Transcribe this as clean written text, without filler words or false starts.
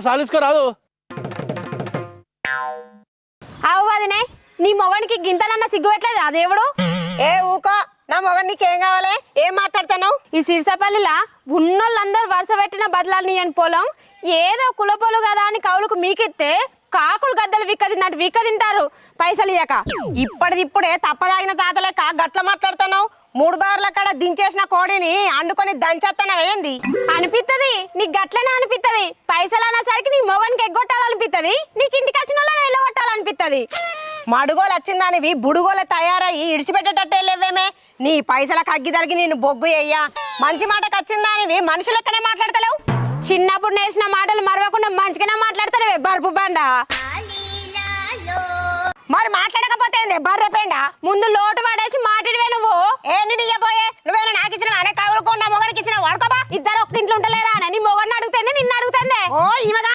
సాలిసుకోరాదు. అవ్వదనే నీ మొగనికి గింతనన్న సిగ్గు పెట్టలేదు అదేవుడు. ఏ ఊకో, నా మొగన్ నీకేం కావాలి? ఏం మాట్లాడుతున్నావు? ఈ సిరిసపల్లిలా ఉన్నోళ్ళందరూ వరుస పెట్టిన బదలాలు అని పొలం ఏదో కులపోలు కదా అని కౌలుకు మీకిస్తే కాకులు గద్దలు విక్కదిన్నట్టు విక్కదింటారు పైసలు ఇయ్యక. ఇప్పటిదిప్పుడే తప్పదాగిన తాత లెక్క గట్ల మాట్లాడుతున్నావు. 3 బార్ల కాడ దించేసిన కోడిని అండుకొని దంచేస్తానవేంది అనిపిత్తది. నీకు గట్లనే అనిపిత్తది. పైసలు అన్నసరికి నీ మొగనికి ఎగ్గొట్టాలనిపిత్తది, నీకు ఇంటికి వచ్చిన వాళ్ళని ఎల్లగొట్టాలనిపిత్తది. మడుగోలు వచ్చిందానివి బుడుగోలు తయారయ్యి ఇడిచిపెట్టేటట్టే లేవేమే. నీ పైసలకు అగ్గి తలిగి నేను బొగ్గు అయ్యా. మంచి మాటకు వచ్చిందానివి మనిషి లెక్కనే మాట్లాడతలేవు. చిన్నప్పుడు నేర్చిన మాటలు మరవకుండా మంచిగానే మాట్లాడతావే బరుపు బండ. మరి మాట్లాడకపోతే బర్రెపేండా? ముందు లోటు పడేసి మాట్లాడివే నువ్వు. ఏంటి ఇయ్యబోయే? నువ్వేనా నాకు ఇచ్చిన అనే కావులుకో నా మొగనికి ఇచ్చిన వాడుకోబా. ఇద్దరు ఒక్క ఇంట్లో ఉంటలేరా అని నీ మొగడిని అడుగుతుంది, నిన్ను అడుగుతుంది. ఓ ఈమె